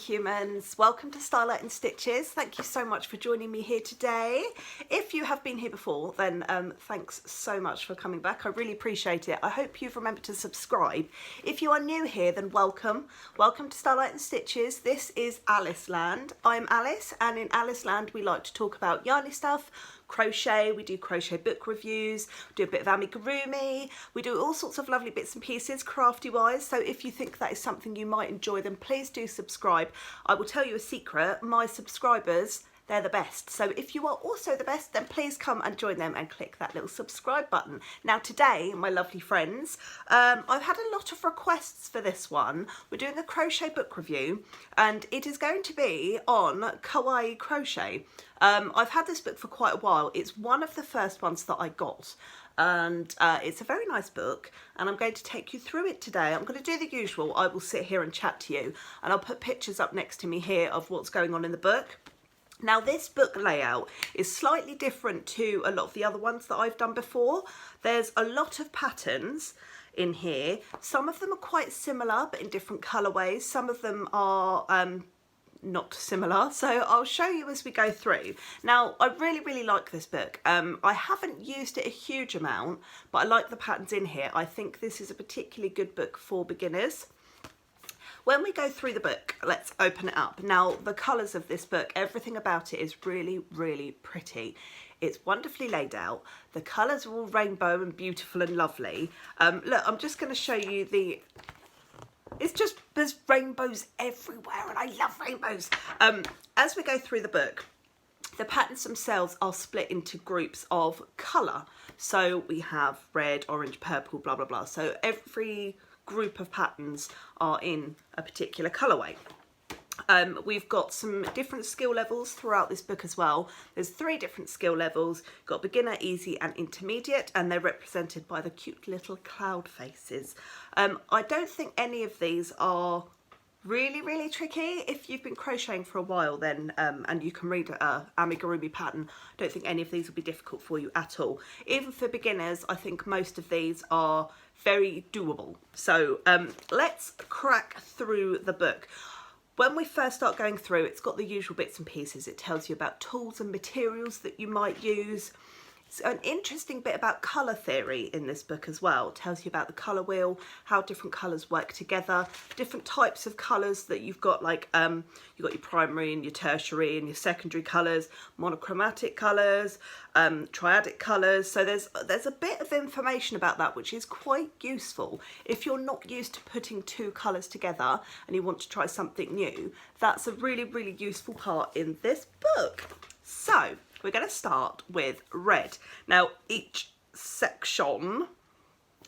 humans, welcome to Starlight and Stitches. Thank you so much for joining me here today. If you have been here before, then thanks so much for coming back. I really appreciate it. I hope you've remembered to subscribe. If you are new here, then welcome. Welcome to Starlight and Stitches. This is Alice Land. I'm Alice, and in Alice Land we like to talk about yarny stuff, crochet, we do crochet book reviews, we do a bit of amigurumi, we do all sorts of lovely bits and pieces crafty wise. So if you think that is something you might enjoy, then please do subscribe. I will tell you a secret, my subscribers, they're the best. So if you are also the best, then please come and join them and click that little subscribe button. Now today, my lovely friends, I've had a lot of requests for this one. We're doing a crochet book review and it is going to be on Kawaii crochet. I've had this book for quite a while. It's one of the first ones that I got, and it's a very nice book, and I'm going to take you through it today. I'm going to do the usual. I will sit here and chat to you, and I'll put pictures up next to me here of what's going on in the book. Now this book layout is slightly different to a lot of the other ones that I've done before. There's a lot of patterns in here. Some of them are quite similar but in different colourways. Some of them are not similar, so I'll show you as we go through. Now I really like this book. I haven't used it a huge amount, but I like the patterns in here. I think this is a particularly good book for beginners. When we go through the book, let's open it up. Now the colours of this book, everything about it is really pretty. It's wonderfully laid out. The colours are all rainbow and beautiful and lovely. Look, I'm just going to show you the... It's just, there's rainbows everywhere and I love rainbows. As we go through the book, the patterns themselves are split into groups of colour. So we have red, orange, purple, blah, blah, blah. So every group of patterns are in a particular colourway. We've got some different skill levels throughout this book as well. There's 3 different skill levels. Got beginner, easy and intermediate, and they're represented by the cute little cloud faces. I don't think any of these are really tricky. If you've been crocheting for a while then and you can read a amigurumi pattern, I don't think any of these will be difficult for you at all. Even for beginners, I think most of these are very doable. So let's crack through the book. When we first start going through, it's got the usual bits and pieces. It tells you about tools and materials that you might use. It's an interesting bit about colour theory in this book as well. It tells you about the colour wheel, how different colours work together, different types of colours that you've got, like you've got your primary and your tertiary and your secondary colours, monochromatic colours, triadic colours. So there's a bit of information about that which is quite useful. If you're not used to putting 2 colours together and you want to try something new, that's a really useful part in this book. So we're going to start with red. Now each section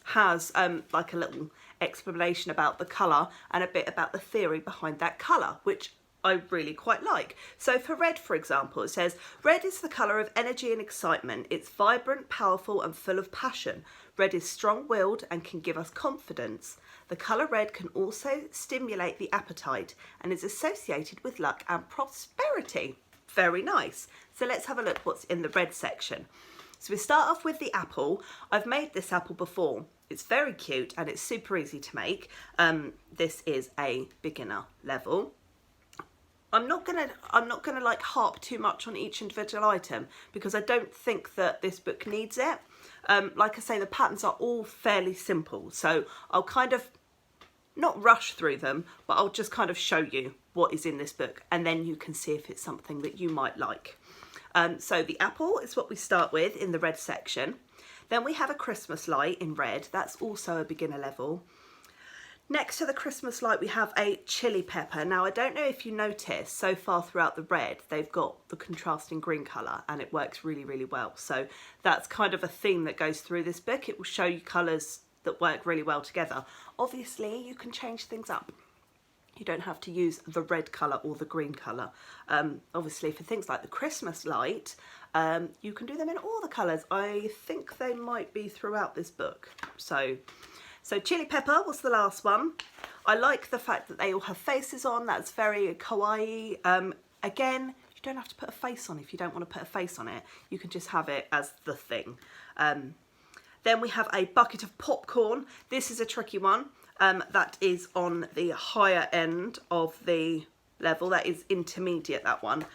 has like a little explanation about the colour and a bit about the theory behind that colour, which I really quite like. So for red, for example, it says, red is the colour of energy and excitement. It's vibrant, powerful and full of passion. Red is strong-willed and can give us confidence. The colour red can also stimulate the appetite and is associated with luck and prosperity. Very nice. So let's have a look what's in the red section. So we start off with the apple. I've made this apple before. It's very cute and it's super easy to make. This is a beginner level. I'm not gonna like harp too much on each individual item because I don't think that this book needs it. Like I say, the patterns are all fairly simple, so I'll kind of not rush through them, but I'll just kind of show you what is in this book and then you can see if it's something that you might like. So the apple is what we start with in the red section. Then we have a Christmas light in red. That's also a beginner level. Next to the Christmas light we have a chili pepper. Now I don't know if you noticed, so far throughout the red they've got the contrasting green colour and it works really well. So that's kind of a theme that goes through this book. It will show you colours that work really well together. Obviously you can change things up. You don't have to use the red colour or the green colour. Obviously for things like the Christmas light, you can do them in all the colours. I think they might be throughout this book. So chili pepper was the last one. I like the fact that they all have faces on. That's very kawaii. Again, you don't have to put a face on if you don't want to put a face on it. You can just have it as the thing. Then we have a bucket of popcorn. This is a tricky one. That is on the higher end of the level. That is intermediate, that one.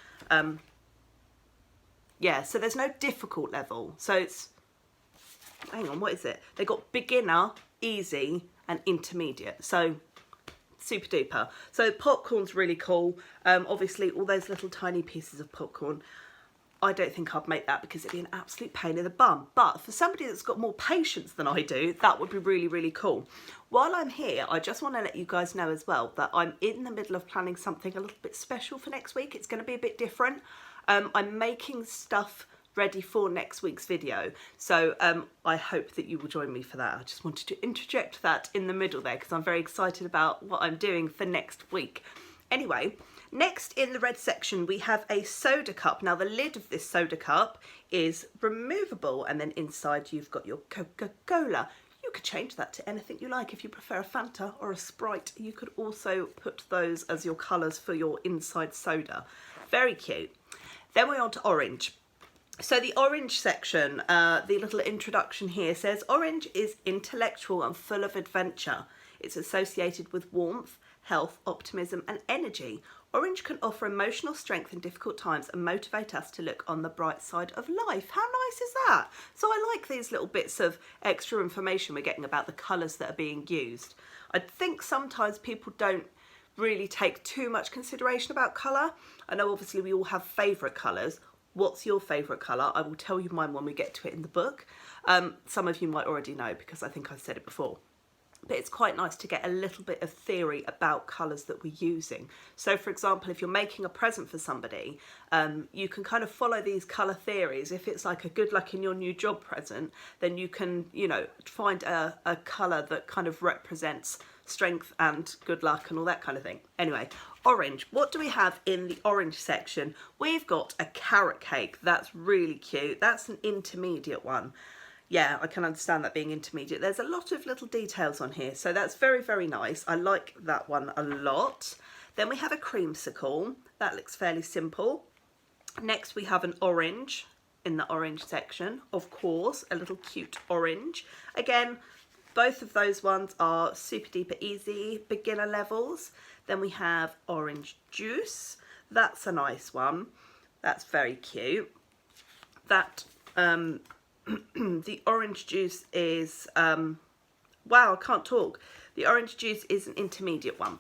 Yeah, so there's no difficult level. So it's, hang on, what is it? They got beginner, easy and intermediate. So super duper. So popcorn's really cool. Obviously all those little tiny pieces of popcorn, I don't think I'd make that because it'd be an absolute pain in the bum. But for somebody that's got more patience than I do, that would be really, really cool. While I'm here, I just want to let you guys know as well that I'm in the middle of planning something a little bit special for next week. It's going to be a bit different. I'm making stuff ready for next week's video. So I hope that you will join me for that. I just wanted to interject that in the middle there because I'm very excited about what I'm doing for next week. Anyway, next in the red section we have a soda cup. Now the lid of this soda cup is removable and then inside you've got your Coca-Cola. You could change that to anything you like. If you prefer a Fanta or a Sprite, you could also put those as your colours for your inside soda. Very cute. Then we're on to orange. So the orange section, the little introduction here says, orange is intellectual and full of adventure. It's associated with warmth, health, optimism and energy. Orange can offer emotional strength in difficult times and motivate us to look on the bright side of life. How nice is that? So I like these little bits of extra information we're getting about the colours that are being used. I think sometimes people don't really take too much consideration about colour. I know obviously we all have favourite colours. What's your favourite colour? I will tell you mine when we get to it in the book. Some of you might already know because I think I've said it before. But it's quite nice to get a little bit of theory about colours that we're using. So for example, if you're making a present for somebody, you can kind of follow these colour theories. If it's like a good luck in your new job present, then you can, you know, find a colour that kind of represents strength and good luck and all that kind of thing. Anyway, orange. What do we have in the orange section? We've got a carrot cake. That's really cute. That's an intermediate one. Yeah, I can understand that being intermediate. There's a lot of little details on here, so that's very, very nice. I like that one a lot. Then we have a creamsicle. That looks fairly simple. Next we have an orange in the orange section. Of course, a little cute orange. Again, both of those ones are super duper easy, beginner levels. Then we have orange juice. That's a nice one. That's very cute. That the orange juice is, wow, I can't talk. The orange juice is an intermediate one.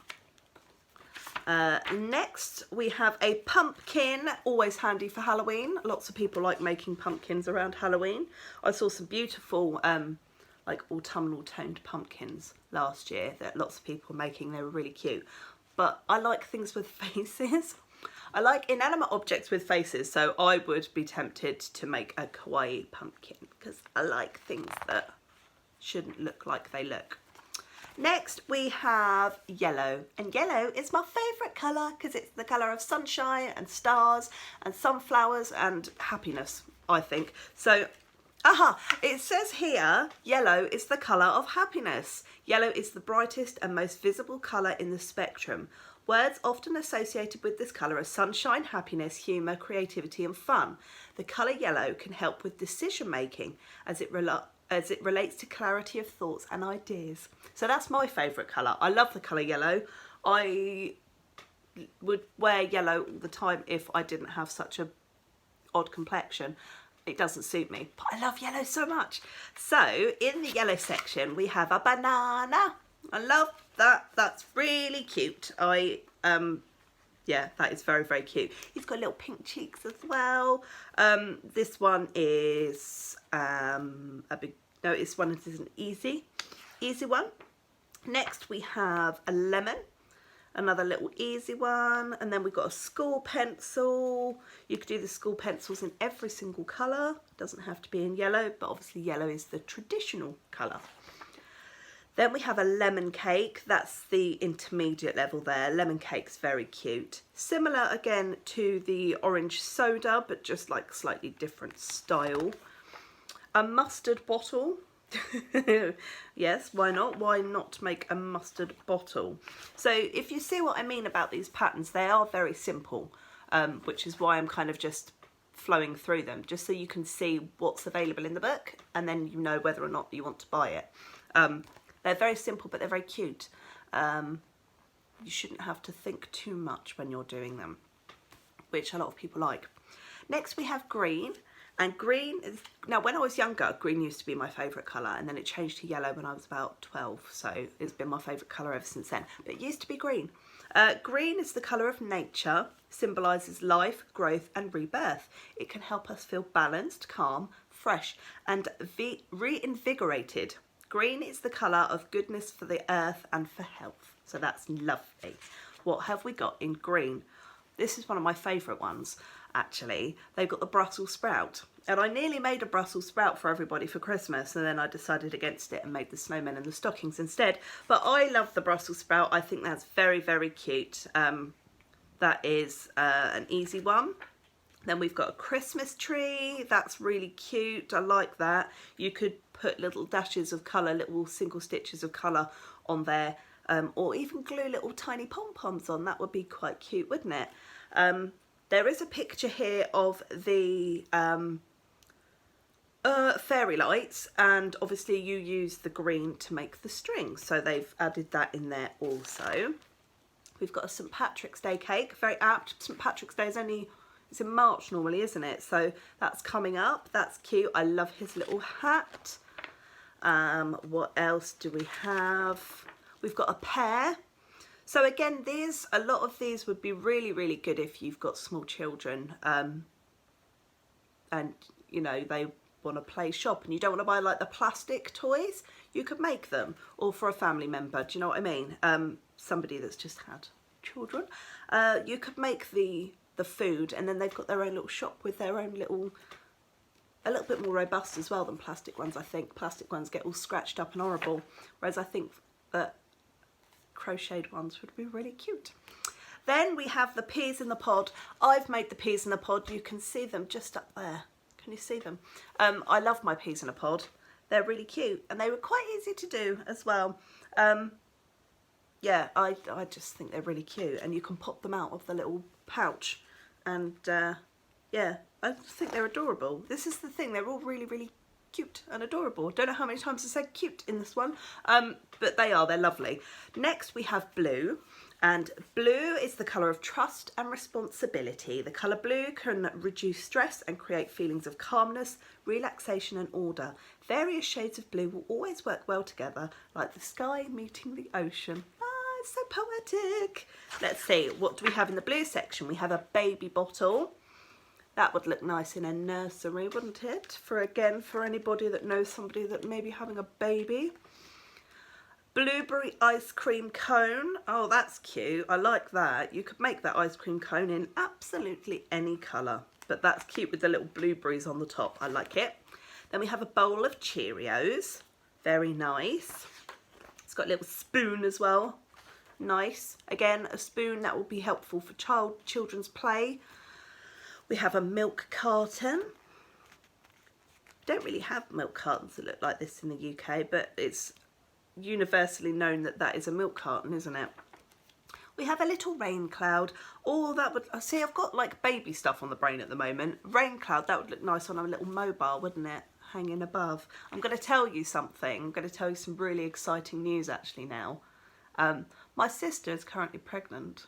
Next, we have a pumpkin, always handy for Halloween. Lots of people like making pumpkins around Halloween. I saw some beautiful, like autumnal toned pumpkins last year that lots of people were making. They were really cute. But I like things with faces. I like inanimate objects with faces, so I would be tempted to make a kawaii pumpkin because I like things that shouldn't look like they look. Next we have yellow, and yellow is my favourite colour because it's the colour of sunshine and stars and sunflowers and happiness, I think. So, it says here, yellow is the colour of happiness. Yellow is the brightest and most visible colour in the spectrum. Words often associated with this colour are sunshine, happiness, humour, creativity and fun. The colour yellow can help with decision making as it relates to clarity of thoughts and ideas. So that's my favourite colour. I love the colour yellow. I would wear yellow all the time if I didn't have such a odd complexion. It doesn't suit me, but I love yellow so much. So in the yellow section we have a banana. I love that. That's really cute. Yeah, that is very, very cute. He's got little pink cheeks as well. This one is this one is an easy one. Next we have a lemon, another little easy one, and then we've got a school pencil. You could do the school pencils in every single colour. Doesn't have to be in yellow, but obviously yellow is the traditional colour. Then we have a lemon cake. That's the intermediate level there. Lemon cake's very cute. Similar again to the orange soda, but just like slightly different style. A mustard bottle. Yes, why not? Why not make a mustard bottle? So if you see what I mean about these patterns, they are very simple, which is why I'm kind of just flowing through them, just so you can see what's available in the book, and then you know whether or not you want to buy it. They're very simple, but they're very cute. you shouldn't have to think too much when you're doing them, which a lot of people like. Next we have green, and green is, now when I was younger, green used to be my favourite colour, and then it changed to yellow when I was about 12, so it's been my favourite colour ever since then, but it used to be green. Green is the colour of nature, symbolises life, growth and rebirth. It can help us feel balanced, calm, fresh and reinvigorated. Green is the colour of goodness for the earth and for health, so that's lovely. What have we got in green? This is one of my favourite ones, actually. They've got the Brussels sprout, and I nearly made a Brussels sprout for everybody for Christmas, and then I decided against it and made the snowmen and the stockings instead. But I love the Brussels sprout. I think that's very, very cute. That is an easy one. Then we've got a Christmas tree. That's really cute. I like that. You could put little dashes of colour, little single stitches of colour on there, or even glue little tiny pom-poms on. That would be quite cute, wouldn't it? There is a picture here of the fairy lights, and obviously you use the green to make the string, so they've added that in there also. We've got a St. Patrick's Day cake, very apt. St. Patrick's Day is only, it's in March normally, isn't it? So that's coming up. That's cute. I love his little hat. What else do we have? We've got a pear. So again, a lot of these would be really, really good if you've got small children, and you know, they want to play shop and you don't want to buy like the plastic toys. You could make them, or for a family member, do you know what I mean? Somebody that's just had children. You could make the food, and then they've got their own little shop with their own little, a little bit more robust as well than plastic ones. I think plastic ones get all scratched up and horrible, whereas I think that crocheted ones would be really cute. Then we have the peas in the pod. I've made the peas in the pod. You can see them just up there. Can you see them? I love my peas in a pod. They're really cute, and they were quite easy to do as well. Yeah, I just think they're really cute, and you can pop them out of the little pouch, and yeah, I think they're adorable. This is the thing, they're all really, really cute and adorable. Don't know how many times I said cute in this one, but they're lovely. Next we have blue, and blue is the colour of trust and responsibility. The colour blue can reduce stress and create feelings of calmness, relaxation and order. Various shades of blue will always work well together, like the sky meeting the ocean. Ah, it's so poetic. Let's see, what do we have in the blue section? We have a baby bottle. That would look nice in a nursery, wouldn't it? For anybody that knows somebody that may be having a baby. Blueberry ice cream cone. Oh, that's cute. I like that. You could make that ice cream cone in absolutely any colour, but that's cute with the little blueberries on the top. I like it. Then we have a bowl of Cheerios. Very nice. It's got a little spoon as well. Nice. Again, a spoon that will be helpful for children's play. We have a milk carton. Don't really have milk cartons that look like this in the UK, but it's universally known that that is a milk carton, isn't it? We have a little rain cloud. Oh, that would, see, I've got like baby stuff on the brain at the moment. Rain cloud, that would look nice on a little mobile, wouldn't it? Hanging above. I'm going to tell you something. I'm going to tell you some really exciting news actually now. My sister is currently pregnant.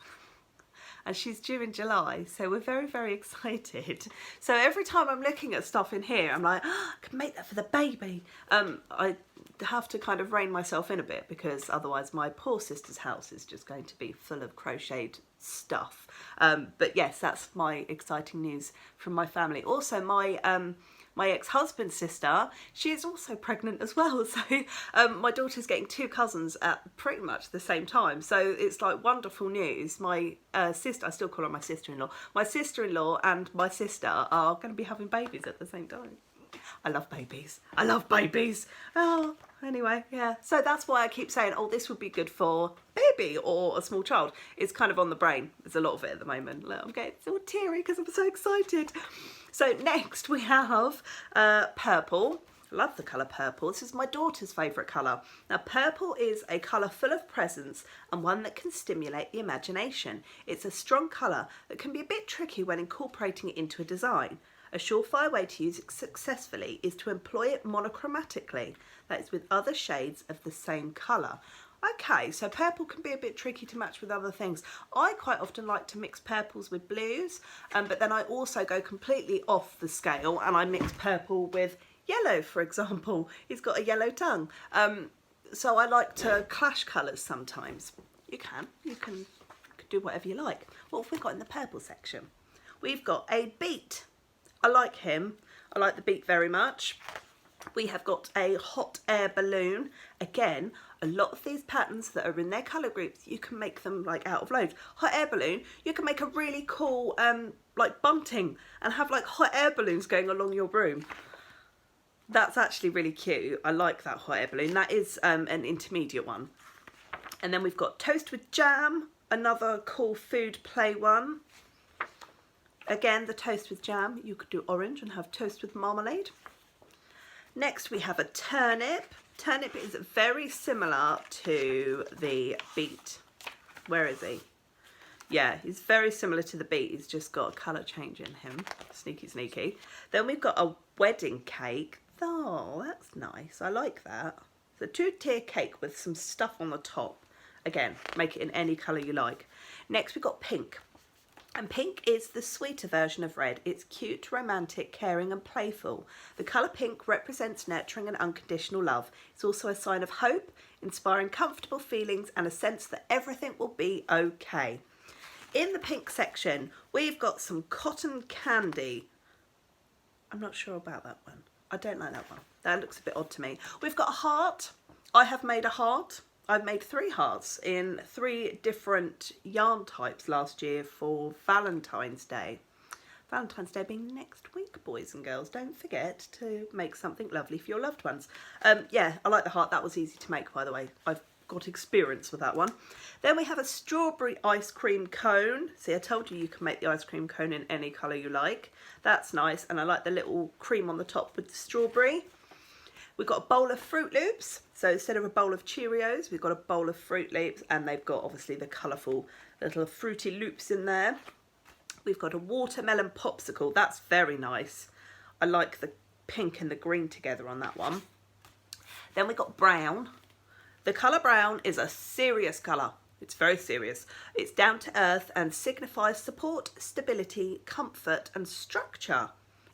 And she's due in July, so we're very, very excited. So every time I'm looking at stuff in here, I'm like, oh, I can make that for the baby. I have to kind of rein myself in a bit, because otherwise my poor sister's house is just going to be full of crocheted stuff. But yes, that's my exciting news from my family. Also, my ex-husband's sister, she is also pregnant as well. So my daughter's getting two cousins at pretty much the same time. So it's like wonderful news. My sister, I still call her my sister-in-law. My sister-in-law and my sister are going to be having babies at the same time. I love babies. I love babies. Oh, anyway, yeah. So that's why I keep saying, oh, this would be good for baby or a small child. It's kind of on the brain. There's a lot of it at the moment. Look, I'm getting so teary because I'm so excited. So next we have purple. Love the colour purple. This is my daughter's favourite colour. Now, purple is a colour full of presence and one that can stimulate the imagination. It's a strong colour that can be a bit tricky when incorporating it into a design. A surefire way to use it successfully is to employ it monochromatically, that is with other shades of the same colour. Okay, so purple can be a bit tricky to match with other things. I quite often like to mix purples with blues, but then I also go completely off the scale and I mix purple with yellow, for example. He's got a yellow tongue. So I like to clash colours sometimes. You can do whatever you like. What have we got in the purple section? We've got a beet. I like him. I like the beet very much. We have got a hot air balloon. Again, a lot of these patterns that are in their colour groups, you can make them like out of loads. Hot air balloon, you can make a really cool like bunting and have like hot air balloons going along your broom. That's actually really cute. I like that hot air balloon. That is an intermediate one. And then we've got toast with jam, another cool food play one. Again, the toast with jam, you could do orange and have toast with marmalade. Next we have a turnip. Turnip is very similar to the beet. Where is he? Yeah, he's very similar to the beet. He's just got a colour change in him. Sneaky, sneaky. Then we've got a wedding cake. Oh, that's nice. I like that. It's a two-tier cake with some stuff on the top. Again, make it in any colour you like. Next we've got pink. And pink is the sweeter version of red. It's cute, romantic, caring and playful. The colour pink represents nurturing and unconditional love. It's also a sign of hope, inspiring comfortable feelings and a sense that everything will be okay. In the pink section, we've got some cotton candy. I'm not sure about that one. I don't like that one. That looks a bit odd to me. We've got a heart. I have made a heart. I've made 3 hearts in 3 different yarn types last year for Valentine's Day. Valentine's Day being next week, boys and girls. Don't forget to make something lovely for your loved ones. Yeah, I like the heart. That was easy to make, by the way. I've got experience with that one. Then we have a strawberry ice cream cone. See, I told you you can make the ice cream cone in any colour you like. That's nice, and I like the little cream on the top with the strawberry. We've got a bowl of Fruit Loops. So instead of a bowl of Cheerios, we've got a bowl of Fruit Loops, and they've got obviously the colourful little fruity loops in there. We've got a watermelon popsicle. That's very nice. I like the pink and the green together on that one. Then we've got brown. The colour brown is a serious colour. It's very serious. It's down to earth and signifies support, stability, comfort and structure.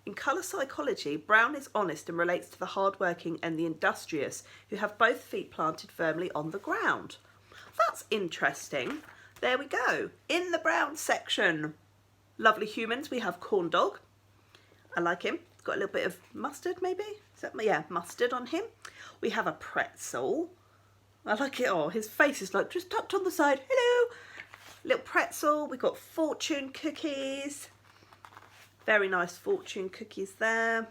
In colour psychology, brown is honest and relates to the hardworking and the industrious who have both feet planted firmly on the ground. That's interesting. There we go. In the brown section, lovely humans, we have corn dog. I like him. It's got a little bit of mustard maybe. Is that, yeah, mustard on him. We have a pretzel. I like it. Oh, his face is like just tucked on the side. Hello. Little pretzel. We've got fortune cookies. Very nice fortune cookies there.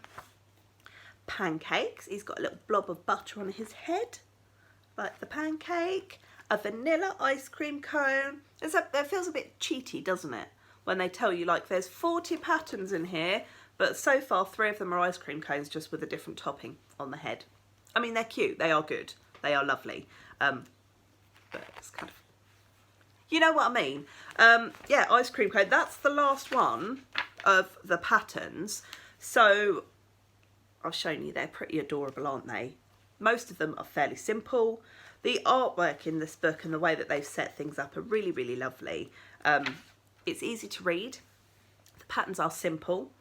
Pancakes. He's got a little blob of butter on his head, like the pancake. A vanilla ice cream cone. That feels a bit cheaty, doesn't it? When they tell you like there's 40 patterns in here, but so far 3 of them are ice cream cones just with a different topping on the head. I mean, they're cute. They are good. They are lovely. But it's kind of, you know what I mean? Yeah, ice cream cone. That's the last one of the patterns. So I've shown you, they're pretty adorable, aren't they? Most of them are fairly simple. The artwork in this book and the way that they've set things up are really, really lovely. It's easy to read. The patterns are simple.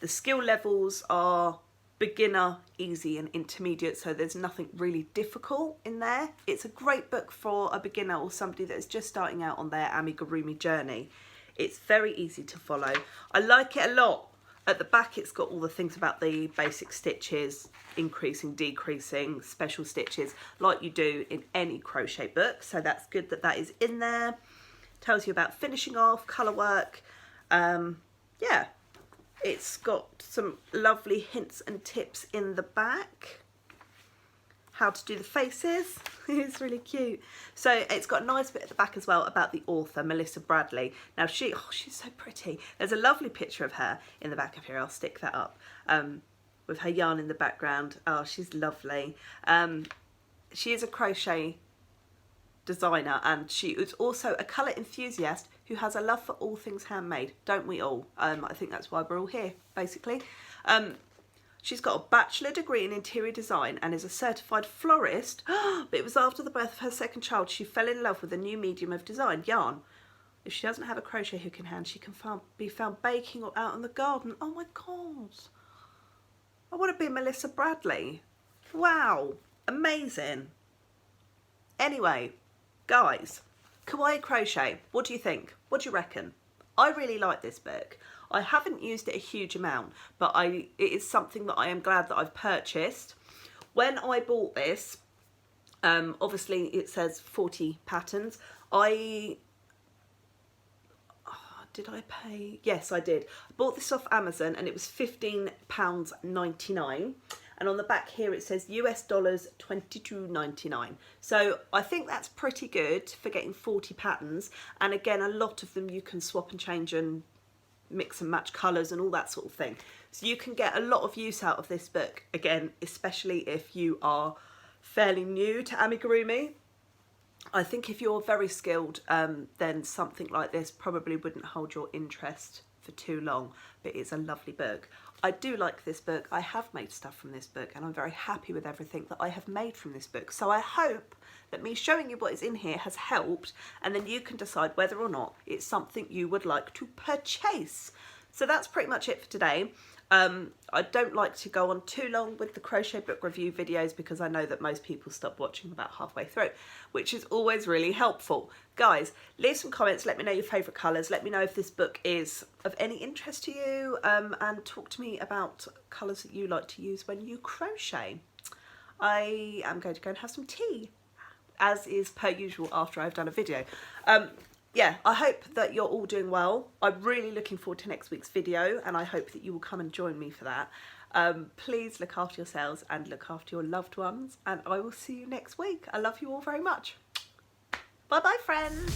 The skill levels are beginner, easy and intermediate, so there's nothing really difficult in there. It's a great book for a beginner or somebody that is just starting out on their amigurumi journey. It's very easy to follow. I like it a lot. At the back it's got all the things about the basic stitches, increasing, decreasing, special stitches, like you do in any crochet book, so that's good that that is in there. Tells you about finishing off, colour work. Yeah, it's got some lovely hints and tips in the back. How to do the faces. It's really cute. So it's got a nice bit at the back as well about the author, Melissa Bradley. Now she's so pretty. There's a lovely picture of her in the back of here. I'll stick that up with her yarn in the background. Oh, she's lovely. She is a crochet designer and she is also a colour enthusiast who has a love for all things handmade. Don't we all? I think that's why we're all here, basically. She's got a bachelor degree in interior design and is a certified florist. But it was after the birth of her second child she fell in love with a new medium of design, yarn. If she doesn't have a crochet hook in hand, she can be found baking or out in the garden. Oh my God. I want to be Melissa Bradley. Wow. Amazing. Anyway, guys, Kawaii Crochet, what do you think? What do you reckon? I really like this book. I haven't used it a huge amount, but it is something that I am glad that I've purchased. When I bought this, obviously it says 40 patterns. Did I pay? Yes, I did. I bought this off Amazon and it was £15.99. And on the back here it says US dollars $22.99. So I think that's pretty good for getting 40 patterns. And again, a lot of them you can swap and change and mix and match colours and all that sort of thing. So you can get a lot of use out of this book, again, especially if you are fairly new to amigurumi. I think if you're very skilled, then something like this probably wouldn't hold your interest for too long, but it's a lovely book. I do like this book. I have made stuff from this book and I'm very happy with everything that I have made from this book. So I hope that me showing you what is in here has helped, and then you can decide whether or not it's something you would like to purchase. So that's pretty much it for today. I don't like to go on too long with the crochet book review videos because I know that most people stop watching about halfway through, which is always really helpful. Guys, leave some comments, let me know your favourite colours, let me know if this book is of any interest to you, and talk to me about colours that you like to use when you crochet. I am going to go and have some tea, as is per usual after I've done a video. Yeah, I hope that you're all doing well. I'm really looking forward to next week's video and I hope that you will come and join me for that. Please look after yourselves and look after your loved ones, and I will see you next week. I love you all very much. Bye bye, friends.